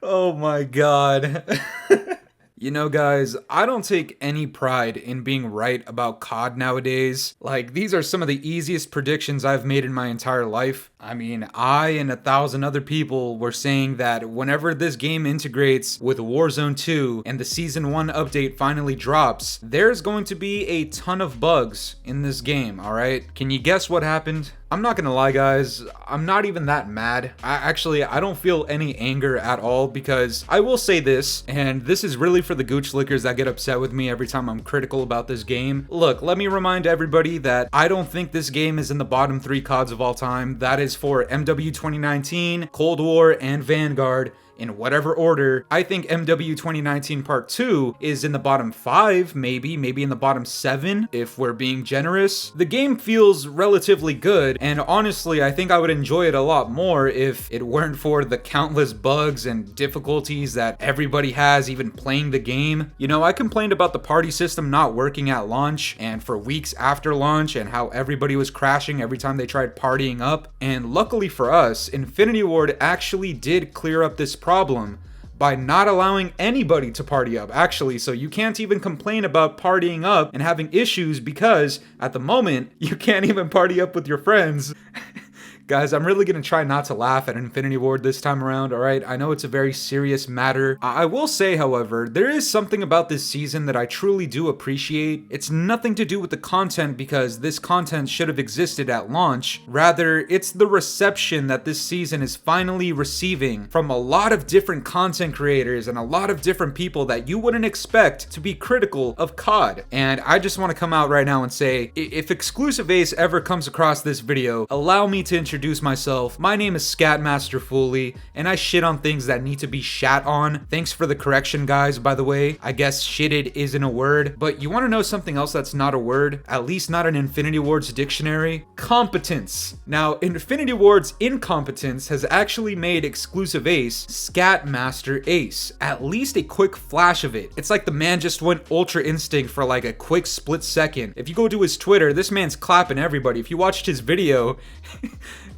Oh my god. You know, guys, I don't take any pride in being right about COD nowadays. Like, these are some of the easiest predictions I've made in my entire life. I mean, I and 1,000 other people were saying that whenever this game integrates with Warzone 2 and the Season 1 update finally drops, there's going to be a ton of bugs in this game, alright? Can you guess what happened? I'm not gonna lie, guys, I'm not even that mad. I don't feel any anger at all, because I will say this, and this is really for the gooch lickers that get upset with me every time I'm critical about this game. Look, let me remind everybody that I don't think this game is in the bottom 3 CODs of all time. That is for MW 2019, Cold War, and Vanguard. In whatever order. I think MW 2019 Part 2 is in the bottom 5, maybe in the bottom 7, if we're being generous. The game feels relatively good, and honestly, I think I would enjoy it a lot more if it weren't for the countless bugs and difficulties that everybody has even playing the game. You know, I complained about the party system not working at launch, and for weeks after launch, and how everybody was crashing every time they tried partying up. And luckily for us, Infinity Ward actually did clear up this problem by not allowing anybody to party up, actually. So you can't even complain about partying up and having issues, because at the moment you can't even party up with your friends. Guys, I'm really gonna try not to laugh at Infinity Ward this time around, alright? I know it's a very serious matter. I will say, however, there is something about this season that I truly do appreciate. It's nothing to do with the content, because this content should have existed at launch. Rather, it's the reception that this season is finally receiving from a lot of different content creators and a lot of different people that you wouldn't expect to be critical of COD. And I just want to come out right now and say, if Exclusive Ace ever comes across this video, allow me to introduce myself. My name is Scatmaster Fooly, and I shit on things that need to be shat on. Thanks for the correction, guys, by the way. I guess shitted isn't a word, but you want to know something else that's not a word? At least not in Infinity Ward's dictionary? Competence. Now, Infinity Ward's incompetence has actually made Exclusive Ace Scatmaster Ace. At least a quick flash of it. It's like the man just went Ultra Instinct for like a quick split second. If you go to his Twitter, this man's clapping everybody. If you watched his video,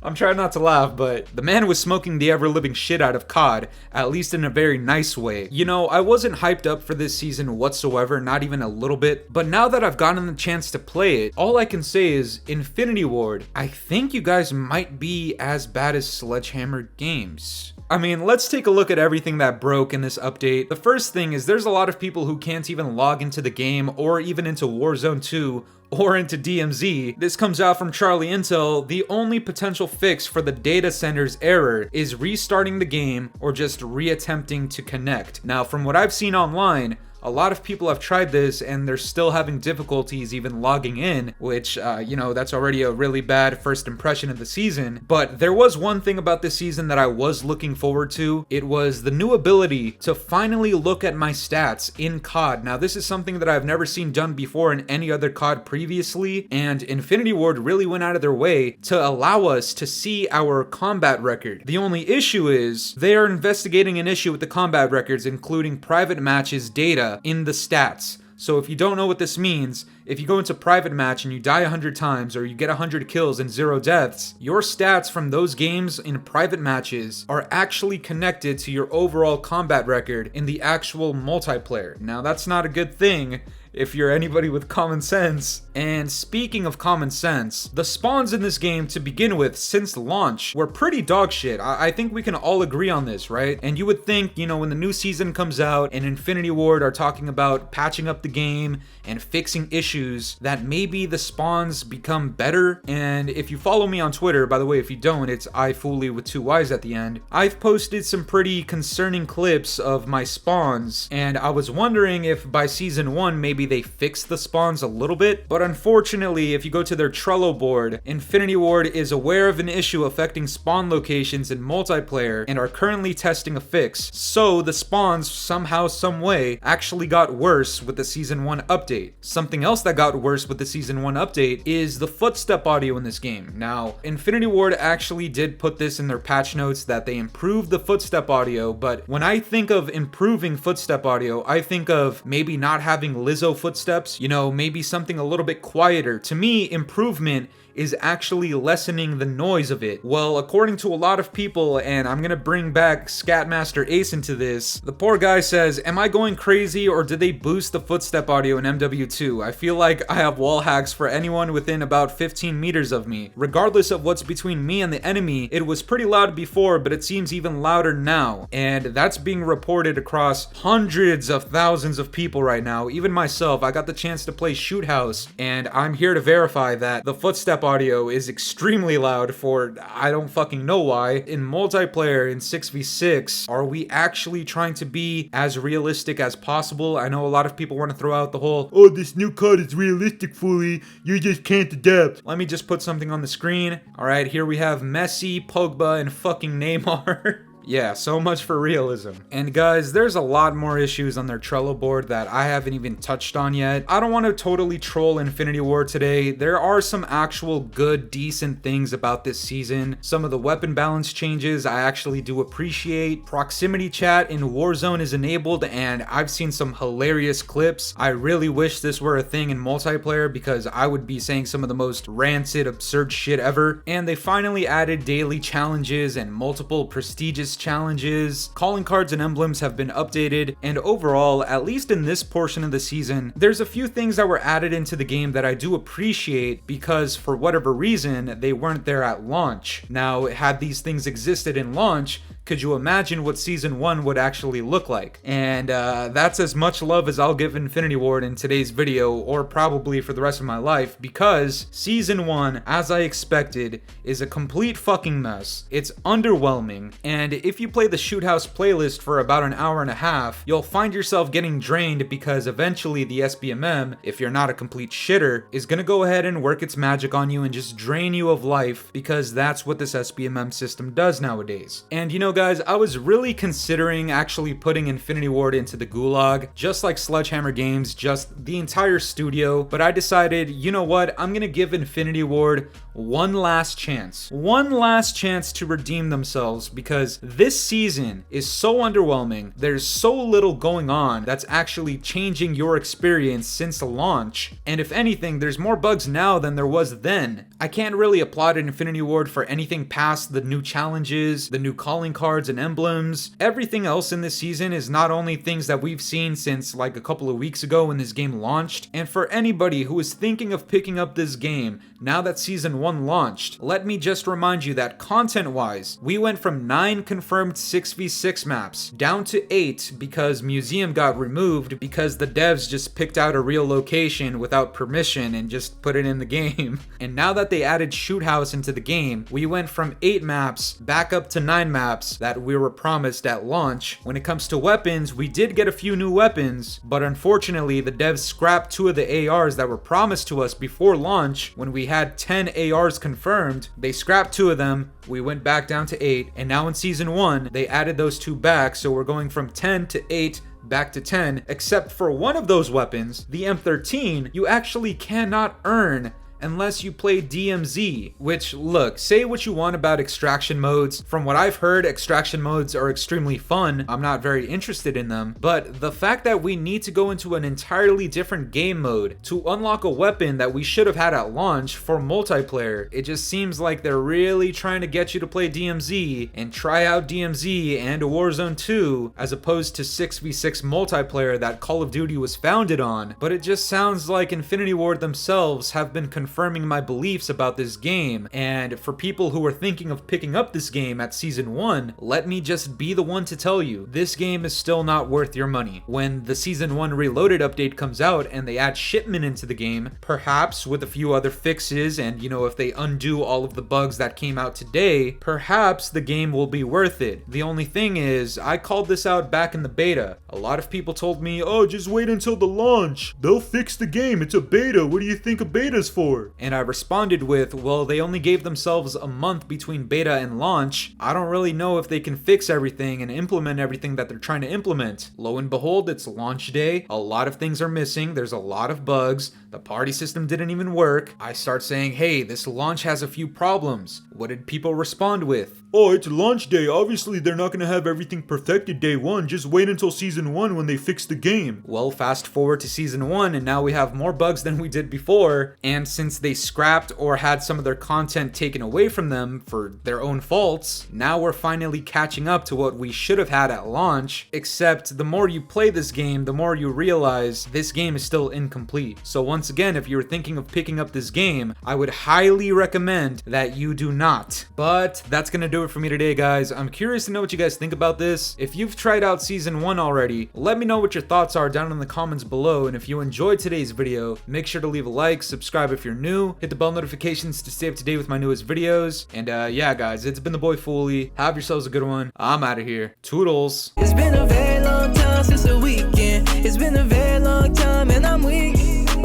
I'm trying not to laugh, but the man was smoking the ever-living shit out of COD, at least in a very nice way. You know, I wasn't hyped up for this season whatsoever, not even a little bit, but now that I've gotten the chance to play it, all I can say is, Infinity Ward, I think you guys might be as bad as Sledgehammer Games. I mean, let's take a look at everything that broke in this update. The first thing is there's a lot of people who can't even log into the game, or even into Warzone 2, or into DMZ. This comes out from Charlie Intel. The only potential fix for the data center's error is restarting the game or just reattempting to connect. Now, from what I've seen online, a lot of people have tried this and they're still having difficulties even logging in, which, you know, that's already a really bad first impression of the season. But there was one thing about this season that I was looking forward to. It was the new ability to finally look at my stats in COD. Now, this is something that I've never seen done before in any other COD previously, and Infinity Ward really went out of their way to allow us to see our combat record. The only issue is they are investigating an issue with the combat records, including private matches data in the stats. So if you don't know what this means, if you go into private match and you die 100 times, or you get 100 kills and 0 deaths, your stats from those games in private matches are actually connected to your overall combat record in the actual multiplayer. Now, that's not a good thing if you're anybody with common sense. And speaking of common sense, the spawns in this game to begin with since launch were pretty dog shit. I think we can all agree on this, right? And you would think, you know, when the new season comes out and Infinity Ward are talking about patching up the game and fixing issues, that maybe the spawns become better. And if you follow me on Twitter, by the way, if you don't, it's iFooly with 2 Y's at the end, I've posted some pretty concerning clips of my spawns, and I was wondering if by season 1 maybe they fixed the spawns a little bit. But unfortunately, if you go to their Trello board, Infinity Ward is aware of an issue affecting spawn locations in multiplayer and are currently testing a fix. So the spawns somehow, some way, actually got worse with the season 1 update. Something else that got worse with the season 1 update is the footstep audio in this game. Now, Infinity Ward actually did put this in their patch notes that they improved the footstep audio, but when I think of improving footstep audio, I think of maybe not having Lizzo footsteps, you know, maybe something a little bit quieter. To me, improvement is actually lessening the noise of it. Well, according to a lot of people, and I'm gonna bring back Scatmaster Ace into this, the poor guy says, am I going crazy or did they boost the footstep audio in MW2? I feel like I have wall hacks for anyone within about 15 meters of me. Regardless of what's between me and the enemy, it was pretty loud before, but it seems even louder now. And that's being reported across hundreds of thousands of people right now. Even myself, I got the chance to play SHOOTHOUSE, and I'm here to verify that the footstep audio is extremely loud for I don't fucking know why. In multiplayer, in 6v6, are we actually trying to be as realistic as possible? I know a lot of people want to throw out the whole, oh, this new card is realistic, Fooly, you just can't adapt. Let me just put something on the screen. Alright, here we have Messi, Pogba, and fucking Neymar. Yeah, so much for realism. And guys, there's a lot more issues on their Trello board that I haven't even touched on yet. I don't want to totally troll Infinity Ward today. There are some actual good, decent things about this season. Some of the weapon balance changes I actually do appreciate. Proximity chat in Warzone is enabled, and I've seen some hilarious clips. I really wish this were a thing in multiplayer because I would be saying some of the most rancid, absurd shit ever. And they finally added daily challenges and multiple prestigious challenges. Calling cards and emblems have been updated, and overall, at least in this portion of the season, there's a few things that were added into the game that I do appreciate because for whatever reason, they weren't there at launch. Now, had these things existed in launch, could you imagine what Season 1 would actually look like? And that's as much love as I'll give Infinity Ward in today's video, or probably for the rest of my life, because Season 1, as I expected, is a complete fucking mess. It's underwhelming, and if you play the SHOOTHOUSE playlist for about an hour and a half, you'll find yourself getting drained because eventually the SBMM, if you're not a complete shitter, is gonna go ahead and work its magic on you and just drain you of life, because that's what this SBMM system does nowadays. And you know, guys, I was really considering actually putting Infinity Ward into the gulag, just like Sledgehammer Games, just the entire studio, but I decided, you know what, I'm gonna give Infinity Ward one last chance. One last chance to redeem themselves, because this season is so underwhelming. There's so little going on that's actually changing your experience since the launch, and if anything, there's more bugs now than there was then. I can't really applaud Infinity Ward for anything past the new challenges, the new calling cards and emblems. Everything else in this season is not only things that we've seen since like a couple of weeks ago when this game launched, and for anybody who is thinking of picking up this game now that Season 1 launched, let me just remind you that content-wise, we went from 9 confirmed 6v6 maps down to 8 because Museum got removed because the devs just picked out a real location without permission and just put it in the game. And now that they added SHOOTHOUSE into the game, we went from 8 maps back up to 9 maps that we were promised at launch. When it comes to weapons, we did get a few new weapons, but unfortunately the devs scrapped 2 of the ARs that were promised to us before launch. When we had 10 ARs confirmed, they scrapped 2 of them, we went back down to 8, and now in Season 1, they added those 2 back, so we're going from 10 to 8, back to 10, except for one of those weapons, the M13, you actually cannot earn unless you play DMZ, which, look, say what you want about extraction modes. From what I've heard, extraction modes are extremely fun. I'm not very interested in them, but the fact that we need to go into an entirely different game mode to unlock a weapon that we should have had at launch for multiplayer, it just seems like they're really trying to get you to play DMZ and try out DMZ and Warzone 2 as opposed to 6v6 multiplayer that Call of Duty was founded on. But it just sounds like Infinity Ward themselves have been confirming my beliefs about this game, and for people who are thinking of picking up this game at Season 1, let me just be the one to tell you, this game is still not worth your money. When the Season 1 Reloaded update comes out and they add shipment into the game, perhaps with a few other fixes, and you know, if they undo all of the bugs that came out today, perhaps the game will be worth it. The only thing is, I called this out back in the beta. A lot of people told me, oh, just wait until the launch. They'll fix the game, it's a beta, what do you think a beta's for? And I responded with, well, they only gave themselves a month between beta and launch. I don't really know if they can fix everything and implement everything that they're trying to implement. Lo and behold, it's launch day. A lot of things are missing. There's a lot of bugs. The party system didn't even work. I start saying, hey, this launch has a few problems. What did people respond with? Oh, it's launch day. Obviously, they're not gonna have everything perfected day one. Just wait until season 1 when they fix the game. Well, fast forward to season 1, and now we have more bugs than we did before. And since they scrapped or had some of their content taken away from them for their own faults, now we're finally catching up to what we should have had at launch. Except the more you play this game, the more you realize this game is still incomplete. So once again, if you're thinking of picking up this game, I would highly recommend that you do not. But that's gonna do it for me today, guys. I'm curious to know what you guys think about this. If you've tried out season 1 already, let me know what your thoughts are down in the comments below. And if you enjoyed today's video, make sure to leave a like, subscribe if you're new, hit the bell notifications to stay up to date with my newest videos. And yeah, guys, it's been the boy Fooly. Have yourselves a good one. I'm out of here. Toodles. It's been a very long time since the weekend. It's been a very long time and I'm weak.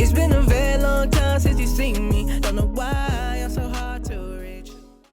It's been a very